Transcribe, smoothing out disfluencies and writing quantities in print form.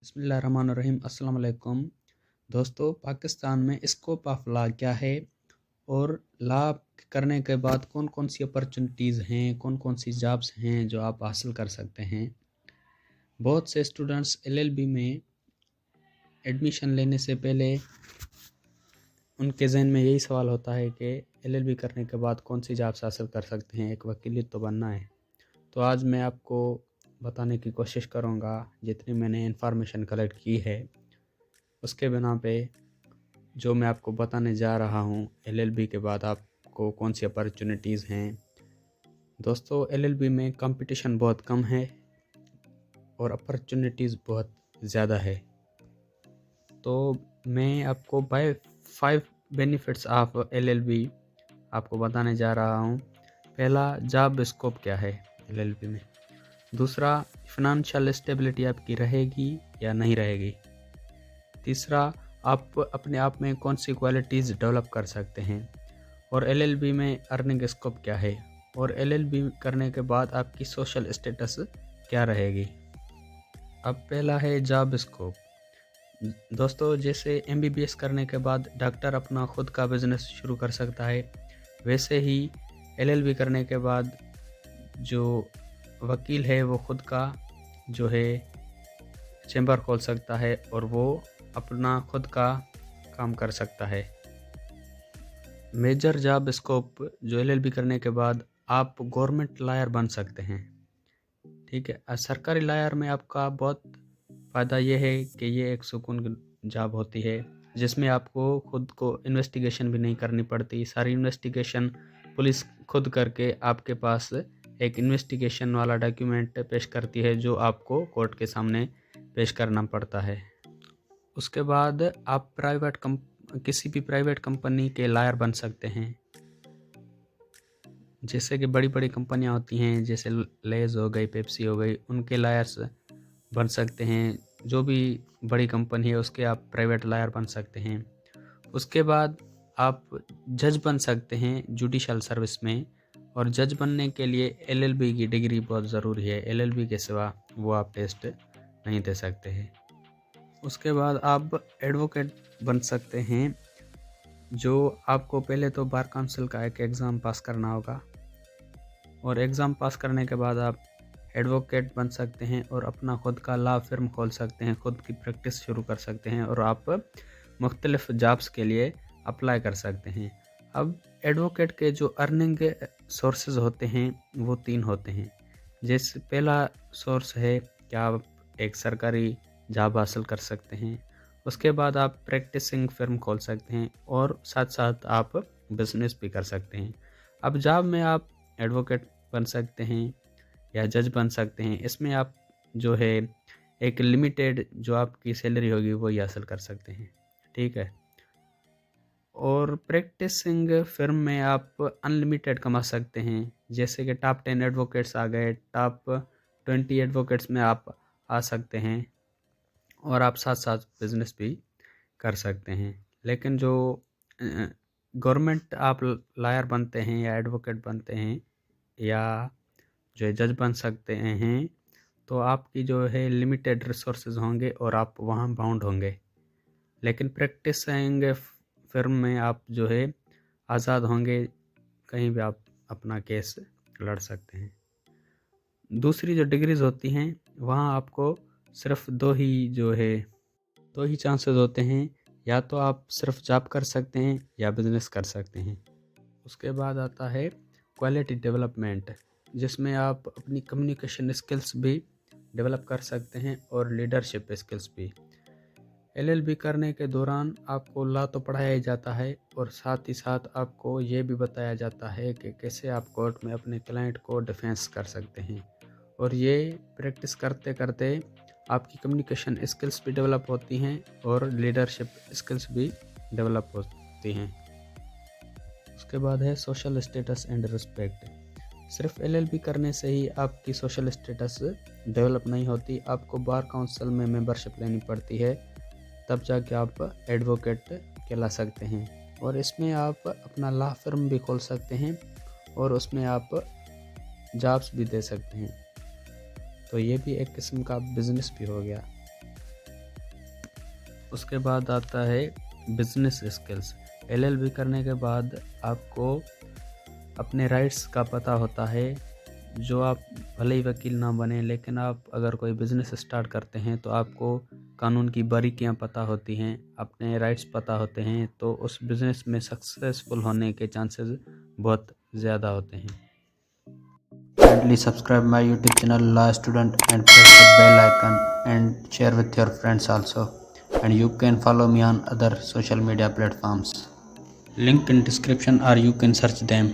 बिस्मिल्लाहिर्रहमानिर्रहीम। अस्सलाम वालेकुम। दोस्तों, पाकिस्तान में स्कोप ऑफ लॉ क्या है और लॉ करने के बाद कौन कौन सी अपॉर्चुनिटीज़ हैं, कौन कौन सी जॉब्स हैं जो आप हासिल कर सकते हैं। बहुत से स्टूडेंट्स एलएलबी में एडमिशन लेने से पहले उनके जहन में यही सवाल होता है कि एलएलबी करने के बाद कौन सी जॉब्स हासिल कर सकते हैं, एक वकील तो बनना है। तो आज मैं आपको बताने की कोशिश करूँगा जितनी मैंने इन्फॉर्मेशन कलेक्ट की है उसके बिना पे जो मैं आपको बताने जा रहा हूँ। एलएलबी के बाद आपको कौन सी अपॉर्चुनिटीज़ हैं। दोस्तों, एलएलबी में कंपटीशन बहुत कम है और अपॉर्चुनिटीज़ बहुत ज़्यादा है। तो मैं आपको 5 बेनिफिट्स ऑफ एलएलबी आपको बताने जा रहा हूँ। पहला, जॉब स्कोप क्या है एलएलबी में। दूसरा, फाइनेंशियल स्टेबिलिटी आपकी रहेगी या नहीं रहेगी। तीसरा, आप अपने आप में कौन सी क्वालिटीज़ डेवलप कर सकते हैं। और एलएलबी में अर्निंग स्कोप क्या है और एलएलबी करने के बाद आपकी सोशल स्टेटस क्या रहेगी। अब पहला है जॉब स्कोप। दोस्तों, जैसे एमबीबीएस करने के बाद डॉक्टर अपना खुद का बिजनेस शुरू कर सकता है, वैसे ही एलएलबी करने के बाद जो वकील है वो खुद का जो है चैम्बर खोल सकता है और वो अपना खुद का काम कर सकता है। मेजर जॉब स्कोप जो एलएलबी करने के बाद आप गवर्नमेंट लॉयर बन सकते हैं। ठीक है, सरकारी लॉयर में आपका बहुत फ़ायदा ये है कि ये एक सुकून की जॉब होती है जिसमें आपको खुद को इन्वेस्टिगेशन भी नहीं करनी पड़ती। सारी इन्वेस्टिगेशन पुलिस खुद करके आपके पास एक इन्वेस्टिगेशन वाला डॉक्यूमेंट पेश करती है जो आपको कोर्ट के सामने पेश करना पड़ता है। उसके बाद आप किसी भी प्राइवेट कंपनी के लॉयर बन सकते हैं। जैसे कि बड़ी बड़ी कंपनियां होती हैं, जैसे लेज हो गई, पेप्सी हो गई, उनके लॉयर्स बन सकते हैं। जो भी बड़ी कंपनी है उसके आप प्राइवेट लॉयर बन सकते हैं। उसके बाद आप जज बन सकते हैं जुडिशल सर्विस में। और जज बनने के लिए एलएलबी की डिग्री बहुत ज़रूरी है। एलएलबी के सिवा वो आप टेस्ट नहीं दे सकते हैं। उसके बाद आप एडवोकेट बन सकते हैं, जो आपको पहले तो बार काउंसिल का एक एग्ज़ाम पास करना होगा और एग्ज़ाम पास करने के बाद आप एडवोकेट बन सकते हैं और अपना खुद का लॉ फर्म खोल सकते हैं, खुद की प्रैक्टिस शुरू कर सकते हैं और आप मुख्तलिफ जॉब्स के लिए अप्लाई कर सकते हैं। अब एडवोकेट के जो अर्निंग सोर्सेज होते हैं वो 3 होते हैं। जैसे पहला सोर्स है कि आप एक सरकारी जॉब हासिल कर सकते हैं। उसके बाद आप प्रैक्टिसिंग फर्म खोल सकते हैं और साथ साथ आप बिजनेस भी कर सकते हैं। अब जॉब में आप एडवोकेट बन सकते हैं या जज बन सकते हैं। इसमें आप जो है एक लिमिटेड जो आपकी सैलरी होगी वो ही हासिल कर सकते हैं। ठीक है। और प्रैक्टिसिंग फर्म में आप अनलिमिटेड कमा सकते हैं। जैसे कि टॉप 10 एडवोकेट्स आ गए, टॉप 20 एडवोकेट्स में आप आ सकते हैं और आप साथ साथ बिजनेस भी कर सकते हैं। लेकिन जो गवर्नमेंट आप लॉयर बनते हैं या एडवोकेट बनते हैं या जो है जज बन सकते हैं, तो आपकी जो है लिमिटेड रिसोर्सेज होंगे और आप वहाँ बाउंड होंगे। लेकिन प्रैक्टिसिंग फर्म में आप जो है आज़ाद होंगे, कहीं भी आप अपना केस लड़ सकते हैं। दूसरी जो डिग्रीज़ होती हैं वहाँ आपको सिर्फ दो ही चांसेस होते हैं, या तो आप सिर्फ जॉब कर सकते हैं या बिजनेस कर सकते हैं। उसके बाद आता है क्वालिटी डेवलपमेंट, जिसमें आप अपनी कम्युनिकेशन स्किल्स भी डेवलप कर सकते हैं और लीडरशिप स्किल्स भी। एलएलबी करने के दौरान आपको लॉ तो पढ़ाया ही जाता है और साथ ही साथ आपको ये भी बताया जाता है कि कैसे आप कोर्ट में अपने क्लाइंट को डिफेंस कर सकते हैं। और ये प्रैक्टिस करते करते आपकी कम्युनिकेशन स्किल्स भी डेवलप होती हैं और लीडरशिप स्किल्स भी डेवलप होती हैं। उसके बाद है सोशल स्टेटस एंड रिस्पेक्ट। सिर्फ एलएलबी करने से ही आपकी सोशल स्टेटस डेवलप नहीं होती, आपको बार काउंसिल में मेंबरशिप लेनी पड़ती है, तब जाके आप एडवोकेट कहला सकते हैं। और इसमें आप अपना लॉ फर्म भी खोल सकते हैं और उसमें आप जॉब्स भी दे सकते हैं। तो ये भी एक किस्म का बिजनेस भी हो गया। उसके बाद आता है बिजनेस स्किल्स। LLB करने के बाद आपको अपने राइट्स का पता होता है। जो आप भले ही वकील ना बने, लेकिन आप अगर कोई बिज़नेस स्टार्ट करते हैं तो आपको कानून की बारीकियां पता होती हैं, अपने राइट्स पता होते हैं, तो उस बिज़नेस में सक्सेसफुल होने के चांसेस बहुत ज़्यादा होते हैं। Kindly subscribe my YouTube channel Law Student and press the bell icon and share with your friends also. And you can follow me on other social media platforms. Link in description or you can search them.